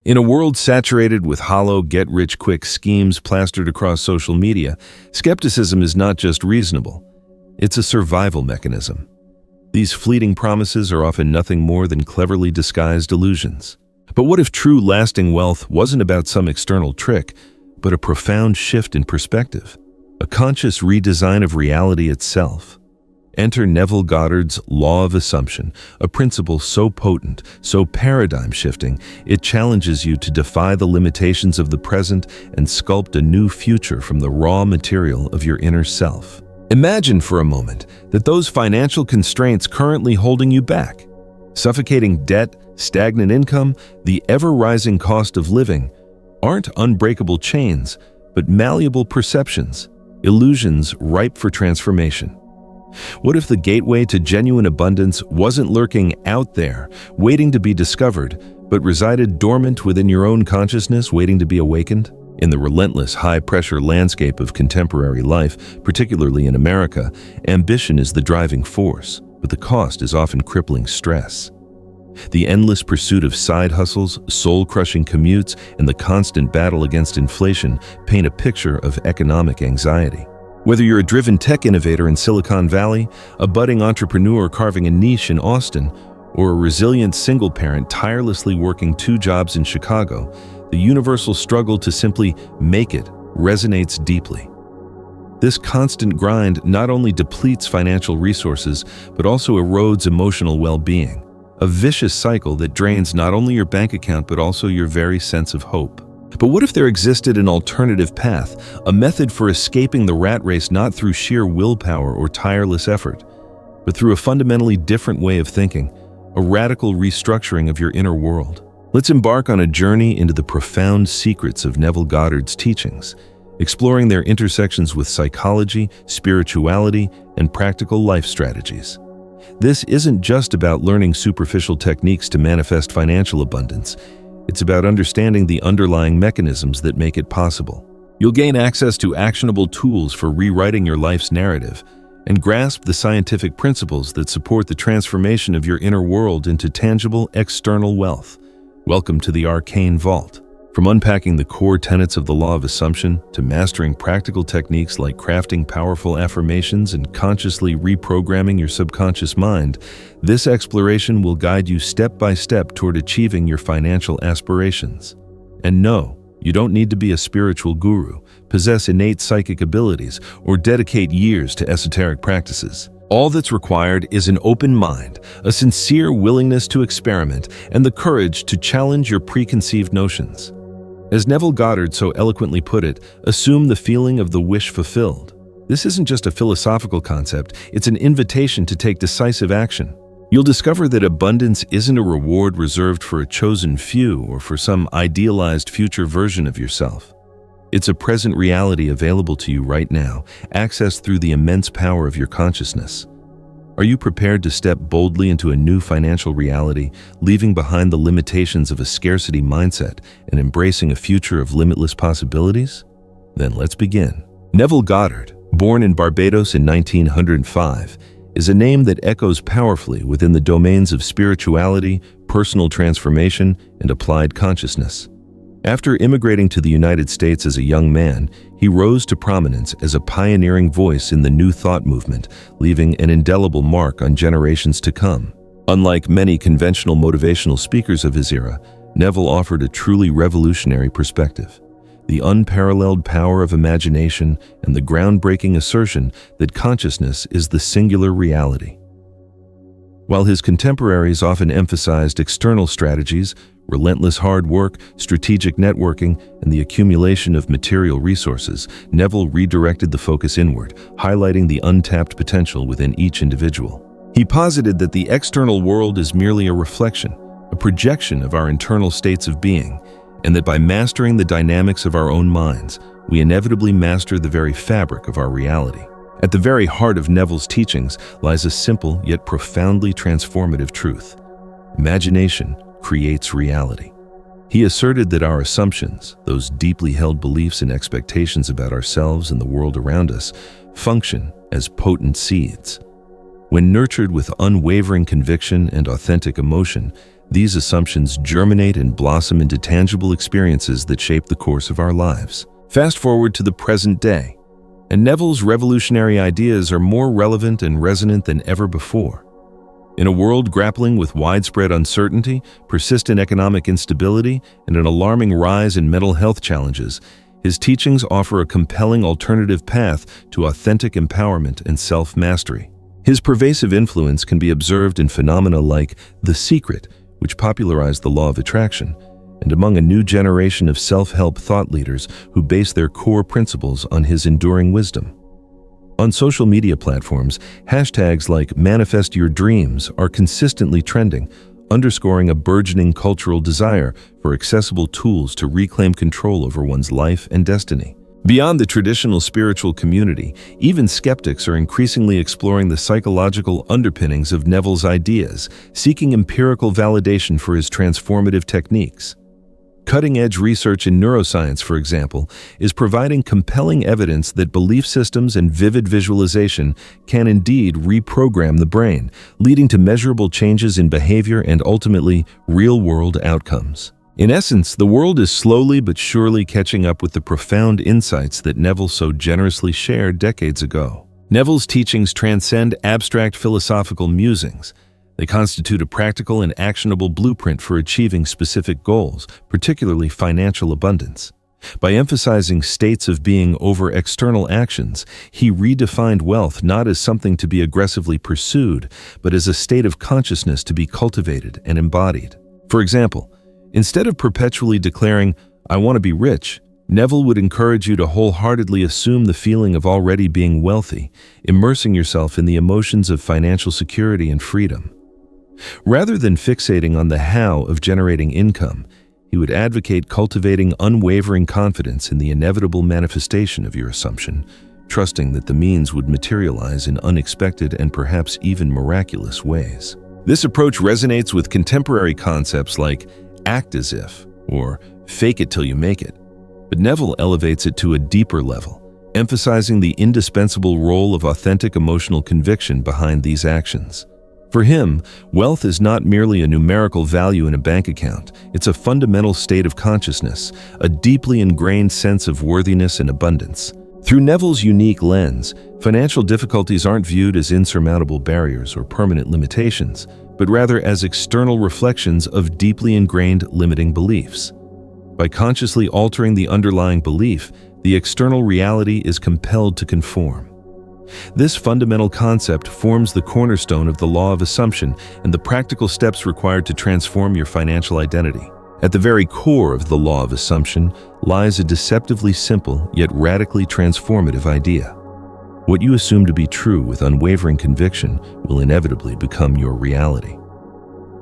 In a world saturated with hollow, get-rich-quick schemes plastered across social media, skepticism is not just reasonable, it's a survival mechanism. These fleeting promises are often nothing more than cleverly disguised illusions. But what if true lasting wealth wasn't about some external trick, but a profound shift in perspective, a conscious redesign of reality itself? Enter Neville Goddard's law of assumption, a principle so potent, so paradigm-shifting, it challenges you to defy the limitations of the present and sculpt a new future from the raw material of your inner self. Imagine for a moment that those financial constraints currently holding you back, suffocating debt, stagnant income, the ever-rising cost of living, aren't unbreakable chains, but malleable perceptions, illusions ripe for transformation. What if the gateway to genuine abundance wasn't lurking out there, waiting to be discovered, but resided dormant within your own consciousness, waiting to be awakened? In the relentless, high-pressure landscape of contemporary life, particularly in America, ambition is the driving force, but the cost is often crippling stress. The endless pursuit of side hustles, soul-crushing commutes, and the constant battle against inflation paint a picture of economic anxiety. Whether you're a driven tech innovator in Silicon Valley, a budding entrepreneur carving a niche in Austin, or a resilient single parent tirelessly working 2 jobs in Chicago, the universal struggle to simply make it resonates deeply. This constant grind not only depletes financial resources, but also erodes emotional well-being, a vicious cycle that drains not only your bank account but also your very sense of hope. But what if there existed an alternative path, a method for escaping the rat race not through sheer willpower or tireless effort, but through a fundamentally different way of thinking, a radical restructuring of your inner world? Let's embark on a journey into the profound secrets of Neville Goddard's teachings, exploring their intersections with psychology, spirituality, and practical life strategies. This isn't just about learning superficial techniques to manifest financial abundance. It's about understanding the underlying mechanisms that make it possible. You'll gain access to actionable tools for rewriting your life's narrative and grasp the scientific principles that support the transformation of your inner world into tangible external wealth. Welcome to the Arcane Vault. From unpacking the core tenets of the law of assumption to mastering practical techniques like crafting powerful affirmations and consciously reprogramming your subconscious mind, this exploration will guide you step by step toward achieving your financial aspirations. And no, you don't need to be a spiritual guru, possess innate psychic abilities, or dedicate years to esoteric practices. All that's required is an open mind, a sincere willingness to experiment, and the courage to challenge your preconceived notions. As Neville Goddard so eloquently put it, assume the feeling of the wish fulfilled. This isn't just a philosophical concept, it's an invitation to take decisive action. You'll discover that abundance isn't a reward reserved for a chosen few or for some idealized future version of yourself. It's a present reality available to you right now, accessed through the immense power of your consciousness. Are you prepared to step boldly into a new financial reality, leaving behind the limitations of a scarcity mindset and embracing a future of limitless possibilities? Then let's begin. Neville Goddard, born in Barbados in 1905, is a name that echoes powerfully within the domains of spirituality, personal transformation, and applied consciousness. After immigrating to the United States as a young man, he rose to prominence as a pioneering voice in the New Thought movement, leaving an indelible mark on generations to come. Unlike many conventional motivational speakers of his era, Neville offered a truly revolutionary perspective: the unparalleled power of imagination and the groundbreaking assertion that consciousness is the singular reality. While his contemporaries often emphasized external strategies, relentless hard work, strategic networking, and the accumulation of material resources, Neville redirected the focus inward, highlighting the untapped potential within each individual. He posited that the external world is merely a reflection, a projection of our internal states of being, and that by mastering the dynamics of our own minds, we inevitably master the very fabric of our reality. At the very heart of Neville's teachings lies a simple yet profoundly transformative truth: imagination creates reality. He asserted that our assumptions, those deeply held beliefs and expectations about ourselves and the world around us, function as potent seeds. When nurtured with unwavering conviction and authentic emotion, These assumptions germinate and blossom into tangible experiences that shape the course of our lives. Fast forward to the present day, and Neville's revolutionary ideas are more relevant and resonant than ever before. In a world grappling with widespread uncertainty, persistent economic instability, and an alarming rise in mental health challenges, his teachings offer a compelling alternative path to authentic empowerment and self-mastery. His pervasive influence can be observed in phenomena like The Secret, which popularized the law of attraction, and among a new generation of self-help thought leaders who base their core principles on his enduring wisdom. On social media platforms, hashtags like Manifest Your Dreams are consistently trending, underscoring a burgeoning cultural desire for accessible tools to reclaim control over one's life and destiny. Beyond the traditional spiritual community, even skeptics are increasingly exploring the psychological underpinnings of Neville's ideas, seeking empirical validation for his transformative techniques. Cutting-edge research in neuroscience, for example, is providing compelling evidence that belief systems and vivid visualization can indeed reprogram the brain, leading to measurable changes in behavior and ultimately real-world outcomes. In essence, the world is slowly but surely catching up with the profound insights that Neville so generously shared decades ago. Neville's teachings transcend abstract philosophical musings. They constitute a practical and actionable blueprint for achieving specific goals, particularly financial abundance. By emphasizing states of being over external actions, he redefined wealth not as something to be aggressively pursued, but as a state of consciousness to be cultivated and embodied. For example, instead of perpetually declaring, "I want to be rich," Neville would encourage you to wholeheartedly assume the feeling of already being wealthy, immersing yourself in the emotions of financial security and freedom. Rather than fixating on the how of generating income, he would advocate cultivating unwavering confidence in the inevitable manifestation of your assumption, trusting that the means would materialize in unexpected and perhaps even miraculous ways. This approach resonates with contemporary concepts like act as if, or fake it till you make it. But Neville elevates it to a deeper level, emphasizing the indispensable role of authentic emotional conviction behind these actions. For him, wealth is not merely a numerical value in a bank account. It's a fundamental state of consciousness, a deeply ingrained sense of worthiness and abundance. Through Neville's unique lens, financial difficulties aren't viewed as insurmountable barriers or permanent limitations, but rather as external reflections of deeply ingrained limiting beliefs. By consciously altering the underlying belief, the external reality is compelled to conform. This fundamental concept forms the cornerstone of the law of assumption and the practical steps required to transform your financial identity. At the very core of the law of assumption lies a deceptively simple yet radically transformative idea. What you assume to be true with unwavering conviction will inevitably become your reality.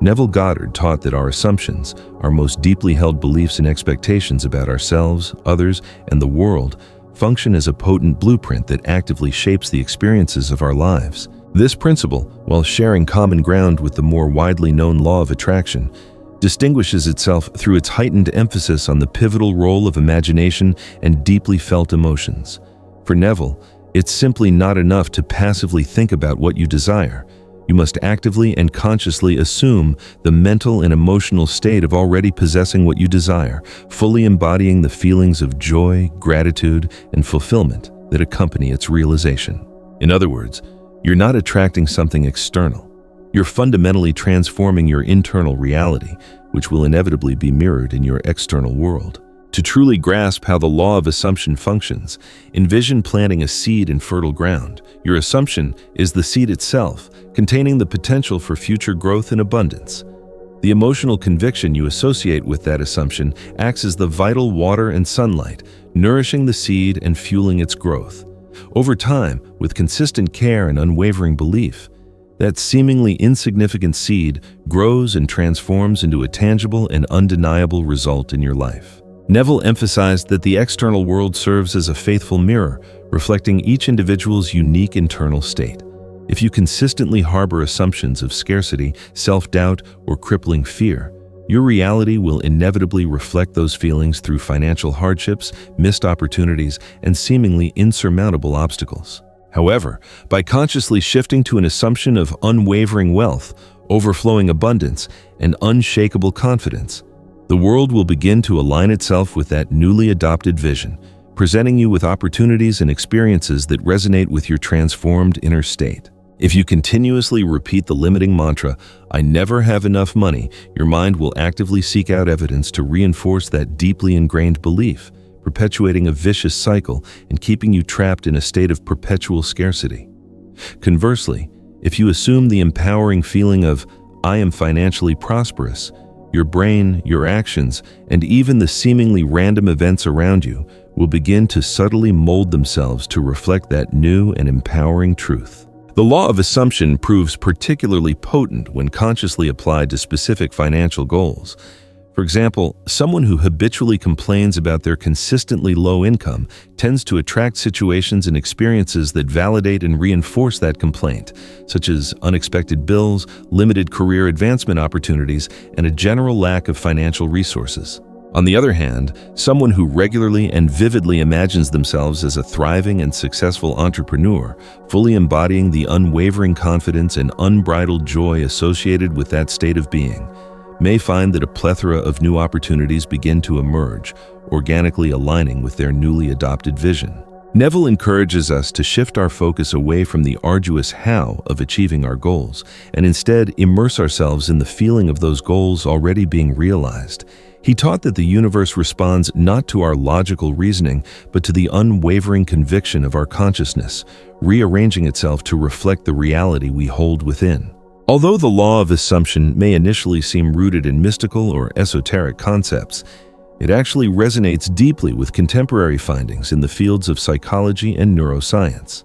Neville Goddard taught that our assumptions, our most deeply held beliefs and expectations about ourselves, others, and the world, function as a potent blueprint that actively shapes the experiences of our lives. This principle, while sharing common ground with the more widely known law of attraction, distinguishes itself through its heightened emphasis on the pivotal role of imagination and deeply felt emotions. For Neville, it's simply not enough to passively think about what you desire. You must actively and consciously assume the mental and emotional state of already possessing what you desire, fully embodying the feelings of joy, gratitude, and fulfillment that accompany its realization. In other words, you're not attracting something external. You're fundamentally transforming your internal reality, which will inevitably be mirrored in your external world. To truly grasp how the law of assumption functions, envision planting a seed in fertile ground. Your assumption is the seed itself, containing the potential for future growth and abundance. The emotional conviction you associate with that assumption acts as the vital water and sunlight, nourishing the seed and fueling its growth. Over time, with consistent care and unwavering belief, that seemingly insignificant seed grows and transforms into a tangible and undeniable result in your life. Neville emphasized that the external world serves as a faithful mirror, reflecting each individual's unique internal state. If you consistently harbor assumptions of scarcity, self-doubt, or crippling fear, your reality will inevitably reflect those feelings through financial hardships, missed opportunities, and seemingly insurmountable obstacles. However, by consciously shifting to an assumption of unwavering wealth, overflowing abundance, and unshakable confidence. The world will begin to align itself with that newly adopted vision, presenting you with opportunities and experiences that resonate with your transformed inner state. If you continuously repeat the limiting mantra, "I never have enough money," your mind will actively seek out evidence to reinforce that deeply ingrained belief, perpetuating a vicious cycle and keeping you trapped in a state of perpetual scarcity. Conversely, if you assume the empowering feeling of, "I am financially prosperous," your brain, your actions, and even the seemingly random events around you will begin to subtly mold themselves to reflect that new and empowering truth. The law of assumption proves particularly potent when consciously applied to specific financial goals. For example, someone who habitually complains about their consistently low income tends to attract situations and experiences that validate and reinforce that complaint, such as unexpected bills, limited career advancement opportunities, and a general lack of financial resources. On the other hand, someone who regularly and vividly imagines themselves as a thriving and successful entrepreneur, fully embodying the unwavering confidence and unbridled joy associated with that state of being, may find that a plethora of new opportunities begin to emerge, organically aligning with their newly adopted vision. Neville encourages us to shift our focus away from the arduous how of achieving our goals, and instead immerse ourselves in the feeling of those goals already being realized. He taught that the universe responds not to our logical reasoning, but to the unwavering conviction of our consciousness, rearranging itself to reflect the reality we hold within. Although the law of assumption may initially seem rooted in mystical or esoteric concepts, it actually resonates deeply with contemporary findings in the fields of psychology and neuroscience.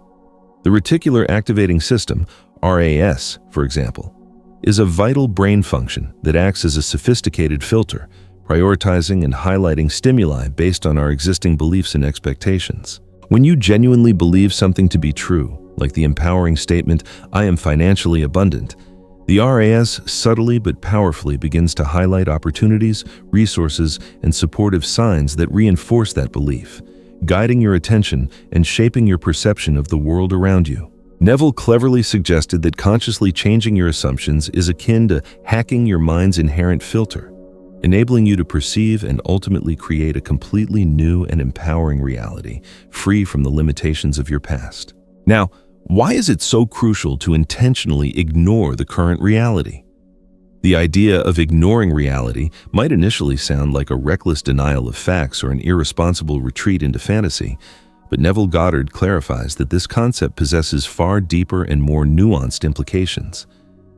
The reticular activating system, RAS, for example, is a vital brain function that acts as a sophisticated filter, prioritizing and highlighting stimuli based on our existing beliefs and expectations. When you genuinely believe something to be true, like the empowering statement, "I am financially abundant," the RAS subtly but powerfully begins to highlight opportunities, resources, and supportive signs that reinforce that belief, guiding your attention and shaping your perception of the world around you. Neville cleverly suggested that consciously changing your assumptions is akin to hacking your mind's inherent filter, enabling you to perceive and ultimately create a completely new and empowering reality, free from the limitations of your past. Now, why is it so crucial to intentionally ignore the current reality? The idea of ignoring reality might initially sound like a reckless denial of facts or an irresponsible retreat into fantasy, but Neville Goddard clarifies that this concept possesses far deeper and more nuanced implications.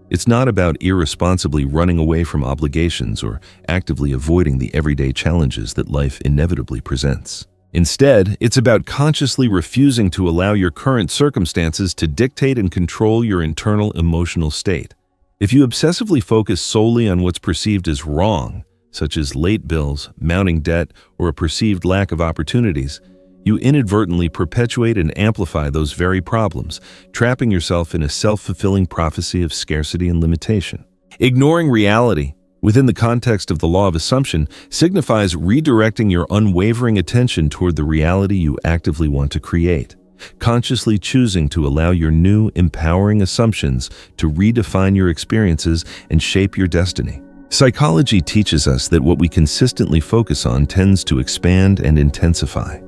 It's not about irresponsibly running away from obligations or actively avoiding the everyday challenges that life inevitably presents. Instead, it's about consciously refusing to allow your current circumstances to dictate and control your internal emotional state. If you obsessively focus solely on what's perceived as wrong, such as late bills, mounting debt, or a perceived lack of opportunities, you inadvertently perpetuate and amplify those very problems, trapping yourself in a self-fulfilling prophecy of scarcity and limitation. Ignoring reality, within the context of the law of assumption, signifies redirecting your unwavering attention toward the reality you actively want to create, consciously choosing to allow your new, empowering assumptions to redefine your experiences and shape your destiny. Psychology teaches us that what we consistently focus on tends to expand and intensify.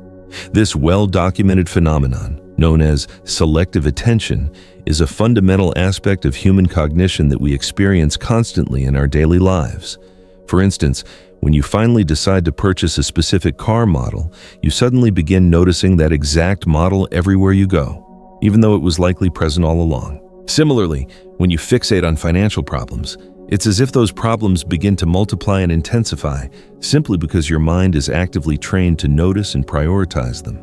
This well-documented phenomenon, known as selective attention, is a fundamental aspect of human cognition that we experience constantly in our daily lives. For instance, when you finally decide to purchase a specific car model, you suddenly begin noticing that exact model everywhere you go, even though it was likely present all along. Similarly, when you fixate on financial problems, it's as if those problems begin to multiply and intensify simply because your mind is actively trained to notice and prioritize them.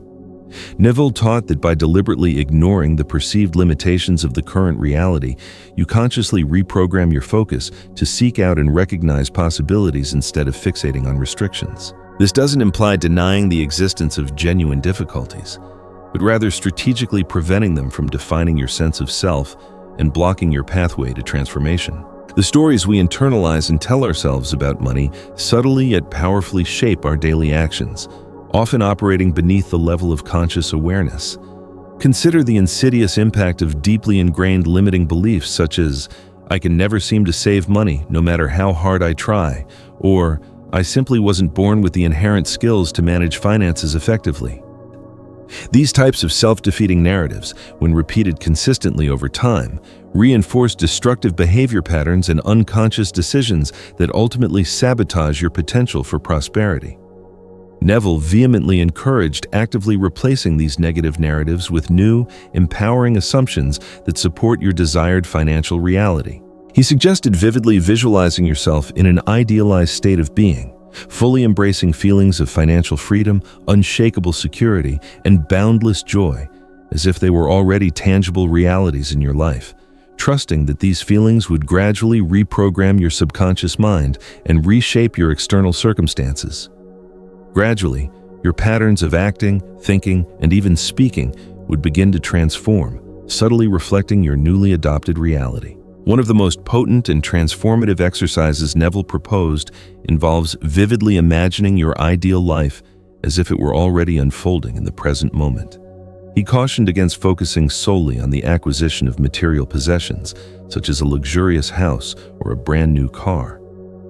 Neville taught that by deliberately ignoring the perceived limitations of the current reality, you consciously reprogram your focus to seek out and recognize possibilities instead of fixating on restrictions. This doesn't imply denying the existence of genuine difficulties, but rather strategically preventing them from defining your sense of self and blocking your pathway to transformation. The stories we internalize and tell ourselves about money subtly yet powerfully shape our daily actions, often operating beneath the level of conscious awareness. Consider the insidious impact of deeply ingrained limiting beliefs such as, "I can never seem to save money, no matter how hard I try," or "I simply wasn't born with the inherent skills to manage finances effectively." These types of self-defeating narratives, when repeated consistently over time, reinforce destructive behavior patterns and unconscious decisions that ultimately sabotage your potential for prosperity. Neville vehemently encouraged actively replacing these negative narratives with new, empowering assumptions that support your desired financial reality. He suggested vividly visualizing yourself in an idealized state of being, fully embracing feelings of financial freedom, unshakable security, and boundless joy, as if they were already tangible realities in your life, trusting that these feelings would gradually reprogram your subconscious mind and reshape your external circumstances. Gradually, your patterns of acting, thinking, and even speaking would begin to transform, subtly reflecting your newly adopted reality. One of the most potent and transformative exercises Neville proposed involves vividly imagining your ideal life as if it were already unfolding in the present moment. He cautioned against focusing solely on the acquisition of material possessions, such as a luxurious house or a brand new car,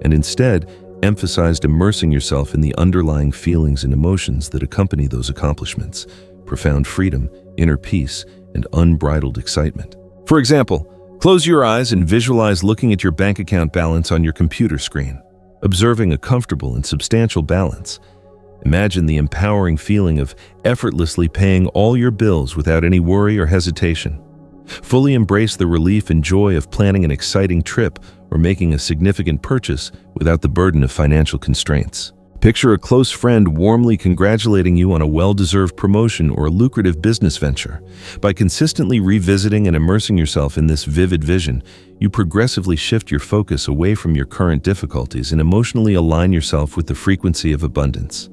and instead emphasized immersing yourself in the underlying feelings and emotions that accompany those accomplishments: profound freedom, inner peace, and unbridled excitement. For example, close your eyes and visualize looking at your bank account balance on your computer screen, observing a comfortable and substantial balance. Imagine the empowering feeling of effortlessly paying all your bills without any worry or hesitation. Fully embrace the relief and joy of planning an exciting trip or making a significant purchase without the burden of financial constraints. Picture a close friend warmly congratulating you on a well-deserved promotion or a lucrative business venture. By consistently revisiting and immersing yourself in this vivid vision, you progressively shift your focus away from your current difficulties and emotionally align yourself with the frequency of abundance.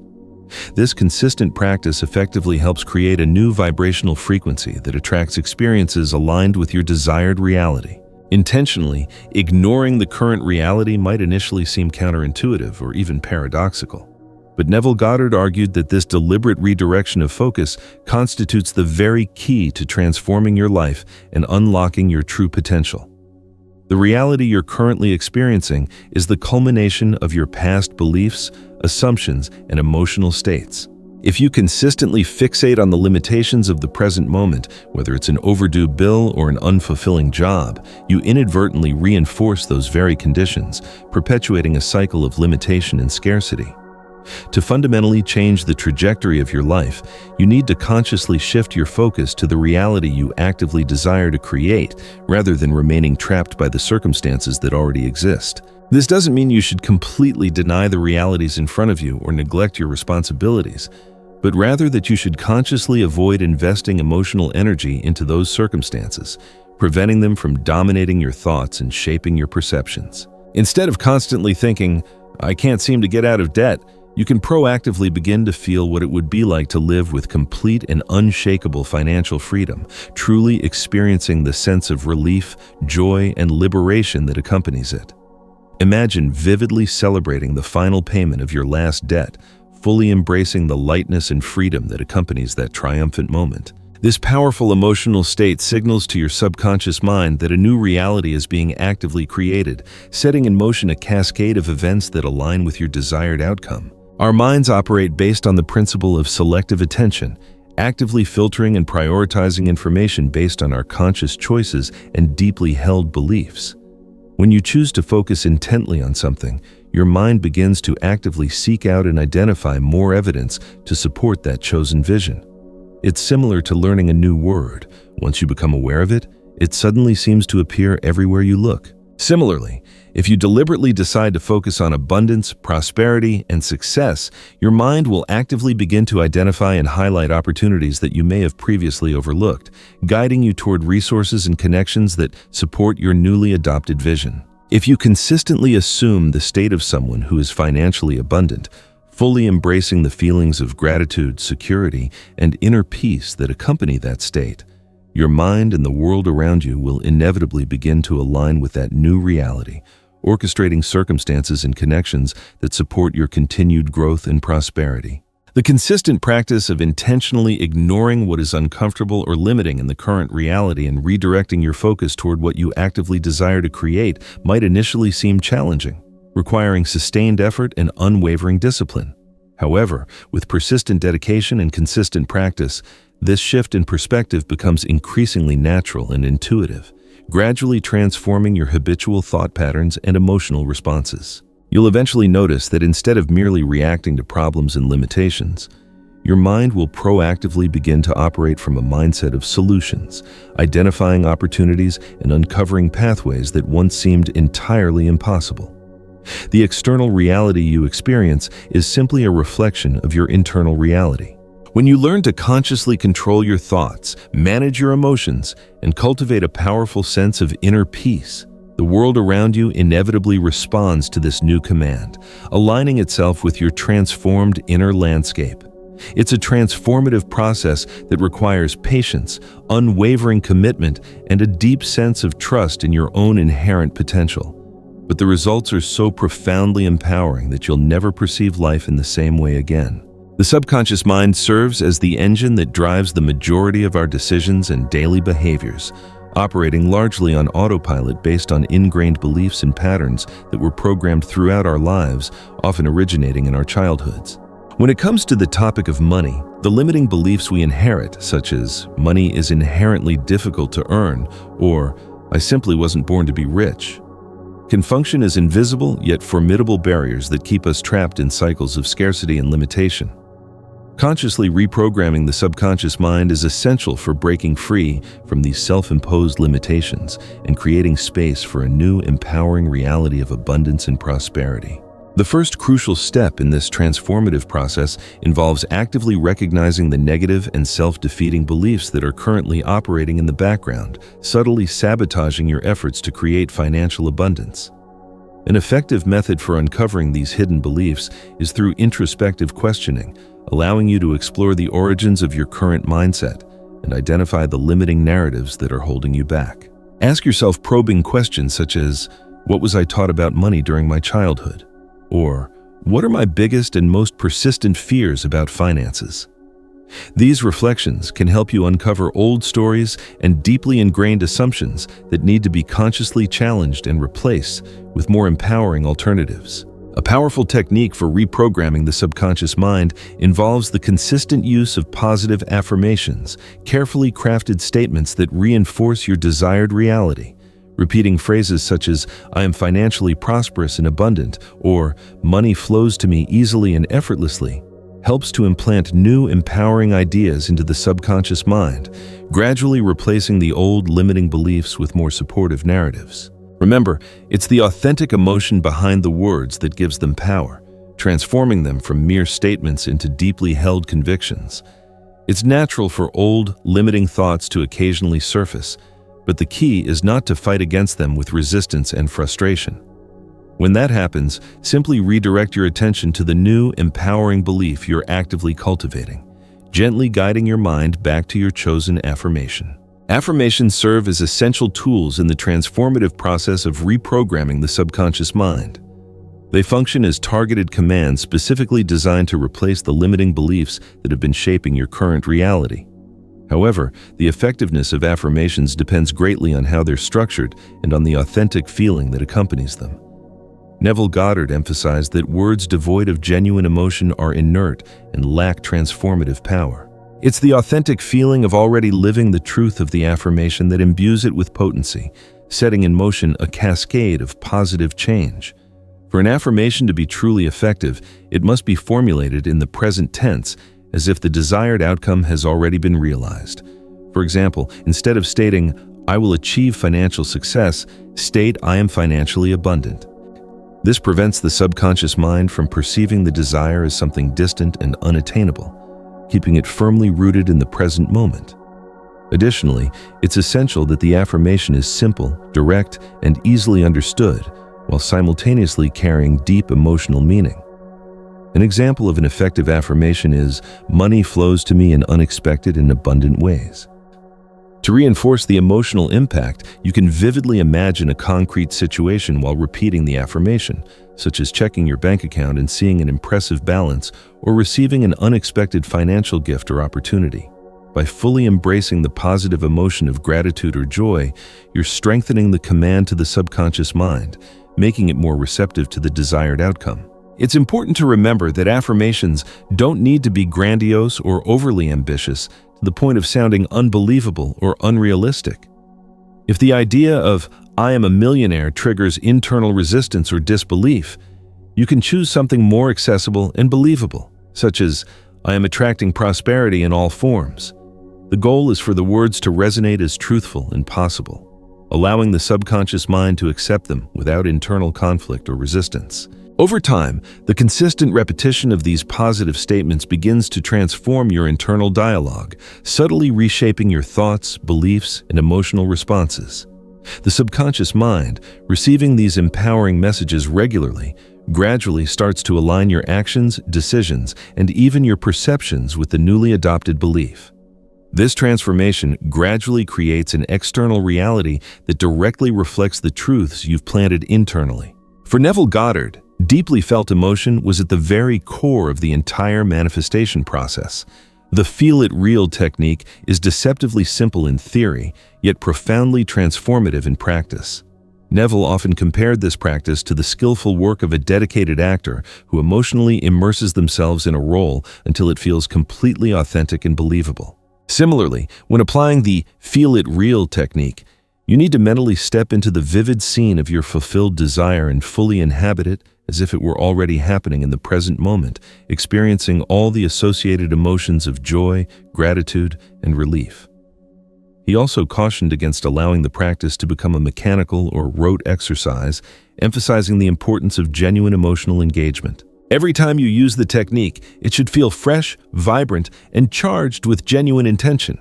This consistent practice effectively helps create a new vibrational frequency that attracts experiences aligned with your desired reality. Intentionally ignoring the current reality might initially seem counterintuitive or even paradoxical. But Neville Goddard argued that this deliberate redirection of focus constitutes the very key to transforming your life and unlocking your true potential. The reality you're currently experiencing is the culmination of your past beliefs, assumptions, and emotional states. If you consistently fixate on the limitations of the present moment, whether it's an overdue bill or an unfulfilling job, you inadvertently reinforce those very conditions, perpetuating a cycle of limitation and scarcity. To fundamentally change the trajectory of your life, you need to consciously shift your focus to the reality you actively desire to create, rather than remaining trapped by the circumstances that already exist. This doesn't mean you should completely deny the realities in front of you or neglect your responsibilities, but rather that you should consciously avoid investing emotional energy into those circumstances, preventing them from dominating your thoughts and shaping your perceptions. Instead of constantly thinking, "I can't seem to get out of debt," you can proactively begin to feel what it would be like to live with complete and unshakable financial freedom, truly experiencing the sense of relief, joy, and liberation that accompanies it. Imagine vividly celebrating the final payment of your last debt, fully embracing the lightness and freedom that accompanies that triumphant moment. This powerful emotional state signals to your subconscious mind that a new reality is being actively created, setting in motion a cascade of events that align with your desired outcome. Our minds operate based on the principle of selective attention, actively filtering and prioritizing information based on our conscious choices and deeply held beliefs. When you choose to focus intently on something, your mind begins to actively seek out and identify more evidence to support that chosen vision. It's similar to learning a new word. Once you become aware of it, it suddenly seems to appear everywhere you look. Similarly, if you deliberately decide to focus on abundance, prosperity, and success, your mind will actively begin to identify and highlight opportunities that you may have previously overlooked, guiding you toward resources and connections that support your newly adopted vision. If you consistently assume the state of someone who is financially abundant, fully embracing the feelings of gratitude, security, and inner peace that accompany that state, your mind and the world around you will inevitably begin to align with that new reality, orchestrating circumstances and connections that support your continued growth and prosperity. The consistent practice of intentionally ignoring what is uncomfortable or limiting in the current reality and redirecting your focus toward what you actively desire to create might initially seem challenging, requiring sustained effort and unwavering discipline. However, with persistent dedication and consistent practice, this shift in perspective becomes increasingly natural and intuitive, gradually transforming your habitual thought patterns and emotional responses. You'll eventually notice that instead of merely reacting to problems and limitations, your mind will proactively begin to operate from a mindset of solutions, identifying opportunities and uncovering pathways that once seemed entirely impossible. The external reality you experience is simply a reflection of your internal reality. When you learn to consciously control your thoughts, manage your emotions, and cultivate a powerful sense of inner peace, the world around you inevitably responds to this new command, aligning itself with your transformed inner landscape. It's a transformative process that requires patience, unwavering commitment, and a deep sense of trust in your own inherent potential. But the results are so profoundly empowering that you'll never perceive life in the same way again. The subconscious mind serves as the engine that drives the majority of our decisions and daily behaviors, operating largely on autopilot based on ingrained beliefs and patterns that were programmed throughout our lives, often originating in our childhoods. When it comes to the topic of money, the limiting beliefs we inherit, such as money is inherently difficult to earn, or I simply wasn't born to be rich, can function as invisible yet formidable barriers that keep us trapped in cycles of scarcity and limitation. Consciously reprogramming the subconscious mind is essential for breaking free from these self-imposed limitations and creating space for a new, empowering reality of abundance and prosperity. The first crucial step in this transformative process involves actively recognizing the negative and self-defeating beliefs that are currently operating in the background, subtly sabotaging your efforts to create financial abundance. An effective method for uncovering these hidden beliefs is through introspective questioning, allowing you to explore the origins of your current mindset and identify the limiting narratives that are holding you back. Ask yourself probing questions such as, what was I taught about money during my childhood? Or, what are my biggest and most persistent fears about finances? These reflections can help you uncover old stories and deeply ingrained assumptions that need to be consciously challenged and replaced with more empowering alternatives. A powerful technique for reprogramming the subconscious mind involves the consistent use of positive affirmations, carefully crafted statements that reinforce your desired reality. Repeating phrases such as, I am financially prosperous and abundant, or money flows to me easily and effortlessly, helps to implant new, empowering ideas into the subconscious mind, gradually replacing the old limiting beliefs with more supportive narratives. Remember, it's the authentic emotion behind the words that gives them power, transforming them from mere statements into deeply held convictions. It's natural for old, limiting thoughts to occasionally surface, but the key is not to fight against them with resistance and frustration. When that happens, simply redirect your attention to the new, empowering belief you're actively cultivating, gently guiding your mind back to your chosen affirmation. Affirmations serve as essential tools in the transformative process of reprogramming the subconscious mind. They function as targeted commands specifically designed to replace the limiting beliefs that have been shaping your current reality. However, the effectiveness of affirmations depends greatly on how they're structured and on the authentic feeling that accompanies them. Neville Goddard emphasized that words devoid of genuine emotion are inert and lack transformative power. It's the authentic feeling of already living the truth of the affirmation that imbues it with potency, setting in motion a cascade of positive change. For an affirmation to be truly effective, it must be formulated in the present tense, as if the desired outcome has already been realized. For example, instead of stating, I will achieve financial success, state, I am financially abundant. This prevents the subconscious mind from perceiving the desire as something distant and unattainable, keeping it firmly rooted in the present moment. Additionally, it's essential that the affirmation is simple, direct, and easily understood, while simultaneously carrying deep emotional meaning. An example of an effective affirmation is, money flows to me in unexpected and abundant ways. To reinforce the emotional impact, you can vividly imagine a concrete situation while repeating the affirmation, such as checking your bank account and seeing an impressive balance, or receiving an unexpected financial gift or opportunity. By fully embracing the positive emotion of gratitude or joy, you're strengthening the command to the subconscious mind, making it more receptive to the desired outcome. It's important to remember that affirmations don't need to be grandiose or overly ambitious to the point of sounding unbelievable or unrealistic. If the idea of "I am a millionaire" triggers internal resistance or disbelief, you can choose something more accessible and believable, such as "I am attracting prosperity in all forms." The goal is for the words to resonate as truthful and possible, allowing the subconscious mind to accept them without internal conflict or resistance. Over time, the consistent repetition of these positive statements begins to transform your internal dialogue, subtly reshaping your thoughts, beliefs, and emotional responses. The subconscious mind, receiving these empowering messages regularly, gradually starts to align your actions, decisions, and even your perceptions with the newly adopted belief. This transformation gradually creates an external reality that directly reflects the truths you've planted internally. For Neville Goddard, deeply felt emotion was at the very core of the entire manifestation process. The feel it real technique is deceptively simple in theory, yet profoundly transformative in practice. Neville often compared this practice to the skillful work of a dedicated actor who emotionally immerses themselves in a role until it feels completely authentic and believable. Similarly, when applying the feel it real technique, you need to mentally step into the vivid scene of your fulfilled desire and fully inhabit it as if it were already happening in the present moment, experiencing all the associated emotions of joy, gratitude, and relief. He also cautioned against allowing the practice to become a mechanical or rote exercise, emphasizing the importance of genuine emotional engagement. Every time you use the technique, it should feel fresh, vibrant, and charged with genuine intention.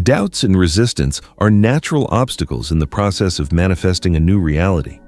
Doubts and resistance are natural obstacles in the process of manifesting a new reality.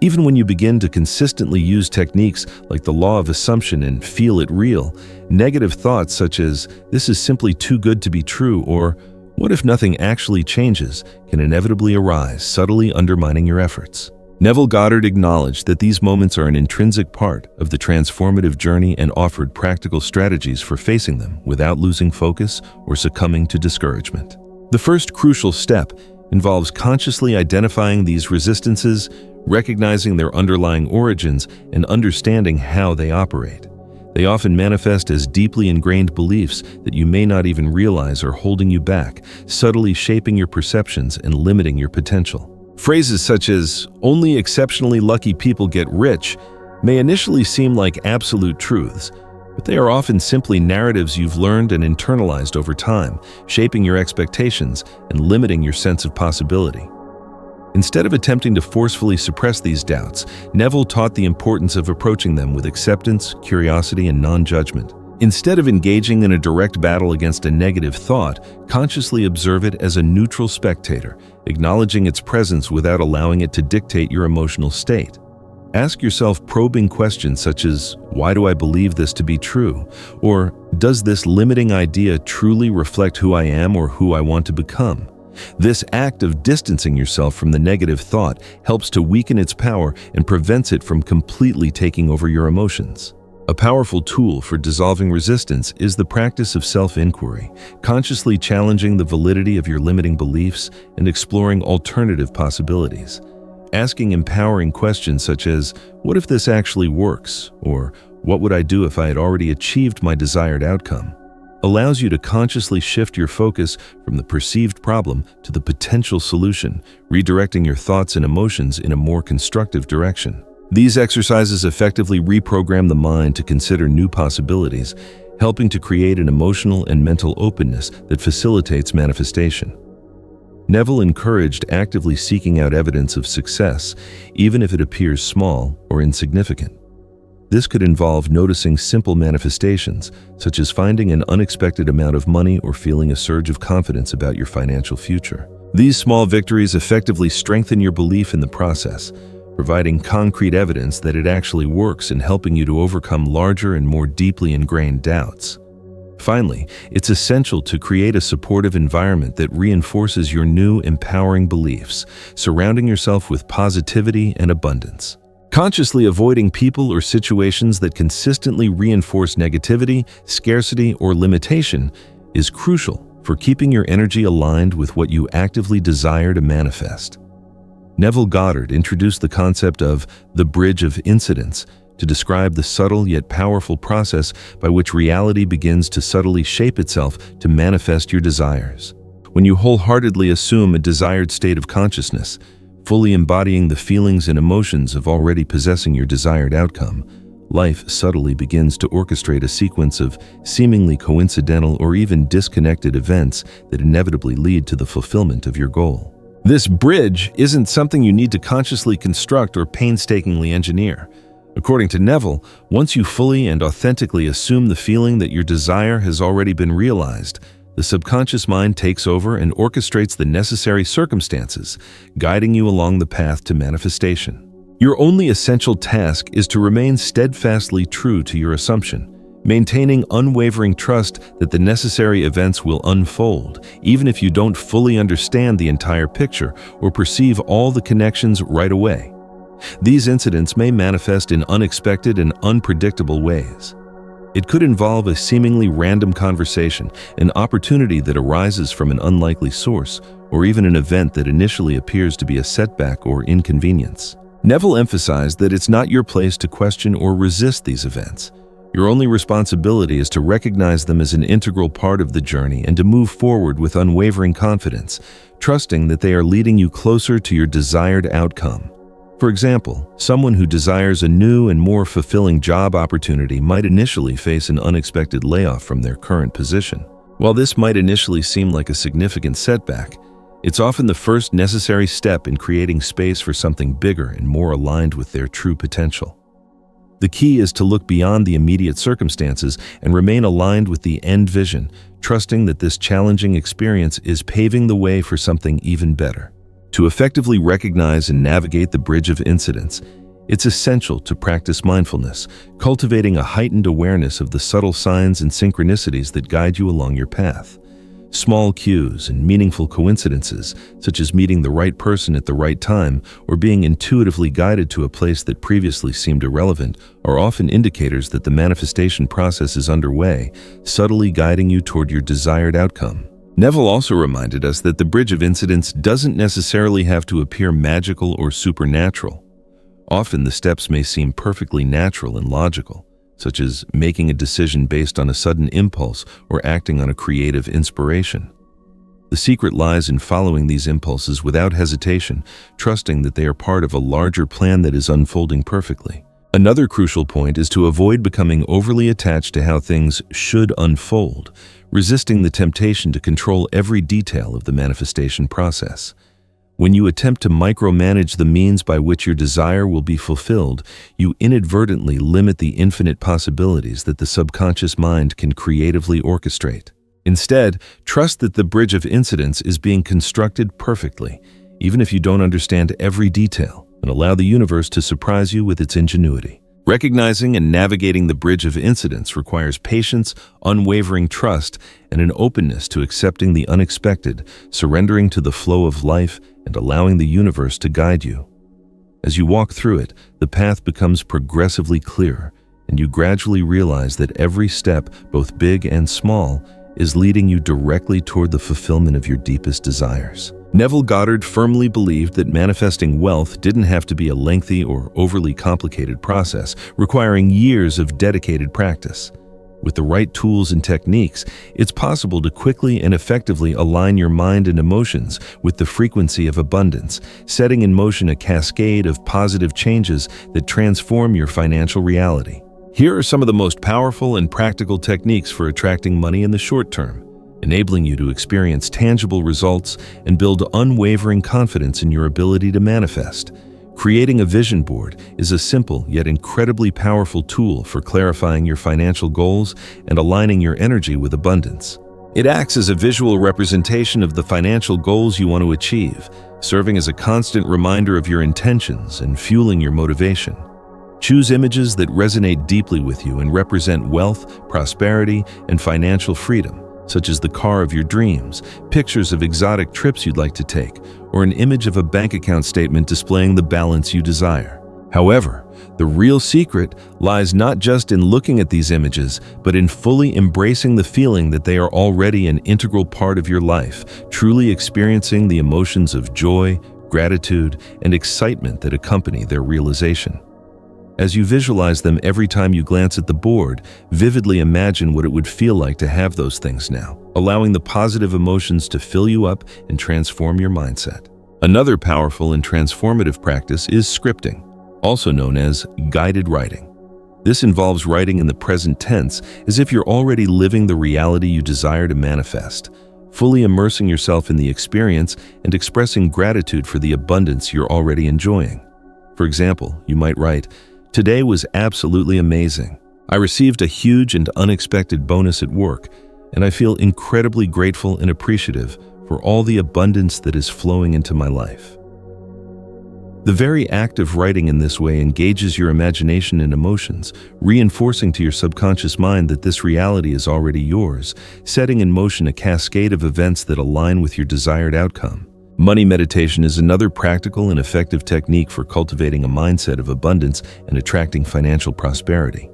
Even when you begin to consistently use techniques like the law of assumption and feel it real, negative thoughts such as "this is simply too good to be true" or "what if nothing actually changes" can inevitably arise, subtly undermining your efforts. Neville Goddard acknowledged that these moments are an intrinsic part of the transformative journey and offered practical strategies for facing them without losing focus or succumbing to discouragement. The first crucial step involves consciously identifying these resistances, recognizing their underlying origins, and understanding how they operate. They often manifest as deeply ingrained beliefs that you may not even realize are holding you back, subtly shaping your perceptions and limiting your potential. Phrases such as "only exceptionally lucky people get rich" may initially seem like absolute truths, but they are often simply narratives you've learned and internalized over time, shaping your expectations and limiting your sense of possibility. Instead of attempting to forcefully suppress these doubts, Neville taught the importance of approaching them with acceptance, curiosity, and non-judgment. Instead of engaging in a direct battle against a negative thought, consciously observe it as a neutral spectator, acknowledging its presence without allowing it to dictate your emotional state. Ask yourself probing questions such as, "Why do I believe this to be true?" Or, "Does this limiting idea truly reflect who I am or who I want to become?" This act of distancing yourself from the negative thought helps to weaken its power and prevents it from completely taking over your emotions. A powerful tool for dissolving resistance is the practice of self-inquiry, consciously challenging the validity of your limiting beliefs and exploring alternative possibilities. Asking empowering questions such as, "What if this actually works?" or "What would I do if I had already achieved my desired outcome?" allows you to consciously shift your focus from the perceived problem to the potential solution, redirecting your thoughts and emotions in a more constructive direction. These exercises effectively reprogram the mind to consider new possibilities, helping to create an emotional and mental openness that facilitates manifestation. Neville encouraged actively seeking out evidence of success, even if it appears small or insignificant. This could involve noticing simple manifestations, such as finding an unexpected amount of money or feeling a surge of confidence about your financial future. These small victories effectively strengthen your belief in the process, providing concrete evidence that it actually works and helping you to overcome larger and more deeply ingrained doubts. Finally, it's essential to create a supportive environment that reinforces your new, empowering beliefs, surrounding yourself with positivity and abundance. Consciously avoiding people or situations that consistently reinforce negativity, scarcity, or limitation is crucial for keeping your energy aligned with what you actively desire to manifest. Neville Goddard introduced the concept of the bridge of incidence to describe the subtle yet powerful process by which reality begins to subtly shape itself to manifest your desires. When you wholeheartedly assume a desired state of consciousness, fully embodying the feelings and emotions of already possessing your desired outcome, life subtly begins to orchestrate a sequence of seemingly coincidental or even disconnected events that inevitably lead to the fulfillment of your goal. This bridge isn't something you need to consciously construct or painstakingly engineer. According to Neville, once you fully and authentically assume the feeling that your desire has already been realized, the subconscious mind takes over and orchestrates the necessary circumstances, guiding you along the path to manifestation. Your only essential task is to remain steadfastly true to your assumption, maintaining unwavering trust that the necessary events will unfold, even if you don't fully understand the entire picture or perceive all the connections right away. These incidents may manifest in unexpected and unpredictable ways. It could involve a seemingly random conversation, an opportunity that arises from an unlikely source, or even an event that initially appears to be a setback or inconvenience. Neville emphasized that it's not your place to question or resist these events. Your only responsibility is to recognize them as an integral part of the journey and to move forward with unwavering confidence, trusting that they are leading you closer to your desired outcome. For example, someone who desires a new and more fulfilling job opportunity might initially face an unexpected layoff from their current position. While this might initially seem like a significant setback, it's often the first necessary step in creating space for something bigger and more aligned with their true potential. The key is to look beyond the immediate circumstances and remain aligned with the end vision, trusting that this challenging experience is paving the way for something even better. To effectively recognize and navigate the bridge of incidents, it's essential to practice mindfulness, cultivating a heightened awareness of the subtle signs and synchronicities that guide you along your path. Small cues and meaningful coincidences, such as meeting the right person at the right time or being intuitively guided to a place that previously seemed irrelevant, are often indicators that the manifestation process is underway, subtly guiding you toward your desired outcome. Neville also reminded us that the bridge of incidents doesn't necessarily have to appear magical or supernatural. Often the steps may seem perfectly natural and logical, such as making a decision based on a sudden impulse or acting on a creative inspiration. The secret lies in following these impulses without hesitation, trusting that they are part of a larger plan that is unfolding perfectly. Another crucial point is to avoid becoming overly attached to how things should unfold, resisting the temptation to control every detail of the manifestation process. When you attempt to micromanage the means by which your desire will be fulfilled, you inadvertently limit the infinite possibilities that the subconscious mind can creatively orchestrate. Instead, trust that the bridge of incidents is being constructed perfectly, even if you don't understand every detail, and allow the universe to surprise you with its ingenuity. Recognizing and navigating the bridge of incidents requires patience, unwavering trust, and an openness to accepting the unexpected, surrendering to the flow of life, and allowing the universe to guide you. As you walk through it, the path becomes progressively clearer, and you gradually realize that every step, both big and small, is leading you directly toward the fulfillment of your deepest desires. Neville Goddard firmly believed that manifesting wealth didn't have to be a lengthy or overly complicated process, requiring years of dedicated practice. With the right tools and techniques, it's possible to quickly and effectively align your mind and emotions with the frequency of abundance, setting in motion a cascade of positive changes that transform your financial reality. Here are some of the most powerful and practical techniques for attracting money in the short term, enabling you to experience tangible results and build unwavering confidence in your ability to manifest. Creating a vision board is a simple yet incredibly powerful tool for clarifying your financial goals and aligning your energy with abundance. It acts as a visual representation of the financial goals you want to achieve, serving as a constant reminder of your intentions and fueling your motivation. Choose images that resonate deeply with you and represent wealth, prosperity, and financial freedom, such as the car of your dreams, pictures of exotic trips you'd like to take, or an image of a bank account statement displaying the balance you desire. However, the real secret lies not just in looking at these images, but in fully embracing the feeling that they are already an integral part of your life, truly experiencing the emotions of joy, gratitude, and excitement that accompany their realization. As you visualize them every time you glance at the board, vividly imagine what it would feel like to have those things now, allowing the positive emotions to fill you up and transform your mindset. Another powerful and transformative practice is scripting, also known as guided writing. This involves writing in the present tense as if you're already living the reality you desire to manifest, fully immersing yourself in the experience and expressing gratitude for the abundance you're already enjoying. For example, you might write, "Today was absolutely amazing. I received a huge and unexpected bonus at work, and I feel incredibly grateful and appreciative for all the abundance that is flowing into my life." The very act of writing in this way engages your imagination and emotions, reinforcing to your subconscious mind that this reality is already yours, setting in motion a cascade of events that align with your desired outcome. Money meditation is another practical and effective technique for cultivating a mindset of abundance and attracting financial prosperity.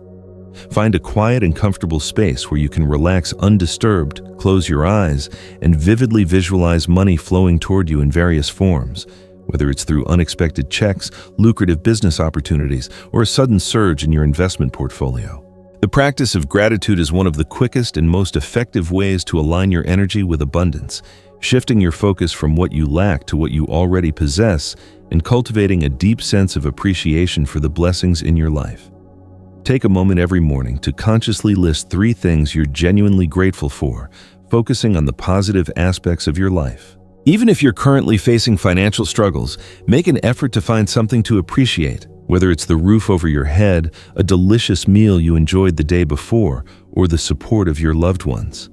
Find a quiet and comfortable space where you can relax undisturbed, close your eyes, and vividly visualize money flowing toward you in various forms, whether it's through unexpected checks, lucrative business opportunities, or a sudden surge in your investment portfolio. The practice of gratitude is one of the quickest and most effective ways to align your energy with abundance, shifting your focus from what you lack to what you already possess and cultivating a deep sense of appreciation for the blessings in your life. Take a moment every morning to consciously list 3 things you're genuinely grateful for, focusing on the positive aspects of your life. Even if you're currently facing financial struggles, make an effort to find something to appreciate, whether it's the roof over your head, a delicious meal you enjoyed the day before, or the support of your loved ones.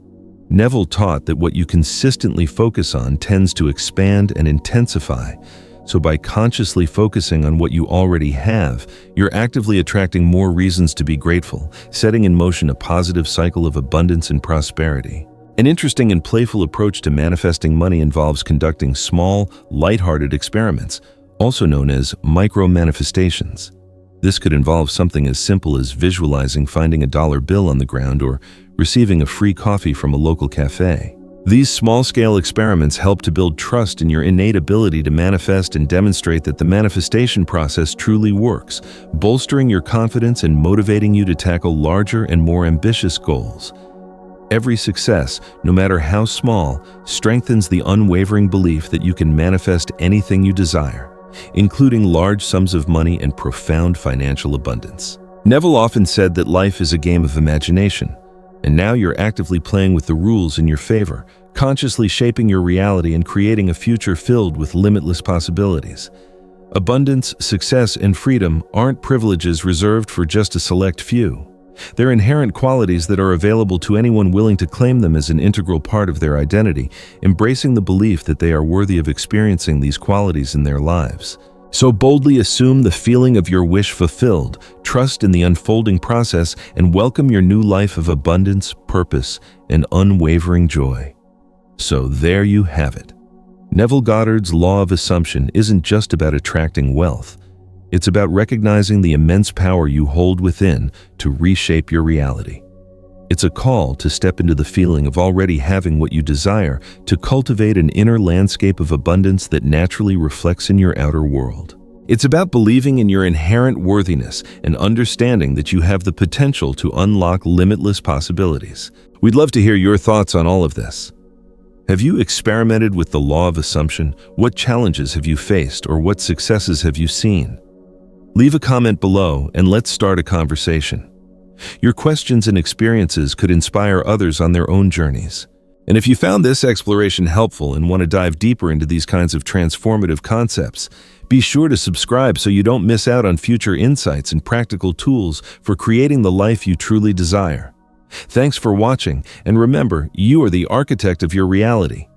Neville taught that what you consistently focus on tends to expand and intensify, so by consciously focusing on what you already have, you're actively attracting more reasons to be grateful, setting in motion a positive cycle of abundance and prosperity. An interesting and playful approach to manifesting money involves conducting small, lighthearted experiments, also known as micro-manifestations. This could involve something as simple as visualizing finding a dollar bill on the ground or receiving a free coffee from a local cafe. These small-scale experiments help to build trust in your innate ability to manifest and demonstrate that the manifestation process truly works, bolstering your confidence and motivating you to tackle larger and more ambitious goals. Every success, no matter how small, strengthens the unwavering belief that you can manifest anything you desire, including large sums of money and profound financial abundance. Neville often said that life is a game of imagination, and now you're actively playing with the rules in your favor, consciously shaping your reality and creating a future filled with limitless possibilities. Abundance, success, and freedom aren't privileges reserved for just a select few. They're inherent qualities that are available to anyone willing to claim them as an integral part of their identity, embracing the belief that they are worthy of experiencing these qualities in their lives. So boldly assume the feeling of your wish fulfilled, trust in the unfolding process, and welcome your new life of abundance, purpose, and unwavering joy. So there you have it. Neville Goddard's law of assumption isn't just about attracting wealth. It's about recognizing the immense power you hold within to reshape your reality. It's a call to step into the feeling of already having what you desire, to cultivate an inner landscape of abundance that naturally reflects in your outer world. It's about believing in your inherent worthiness and understanding that you have the potential to unlock limitless possibilities. We'd love to hear your thoughts on all of this. Have you experimented with the law of assumption? What challenges have you faced, or what successes have you seen? Leave a comment below and let's start a conversation. Your questions and experiences could inspire others on their own journeys. And if you found this exploration helpful and want to dive deeper into these kinds of transformative concepts, be sure to subscribe so you don't miss out on future insights and practical tools for creating the life you truly desire. Thanks for watching, and remember, you are the architect of your reality.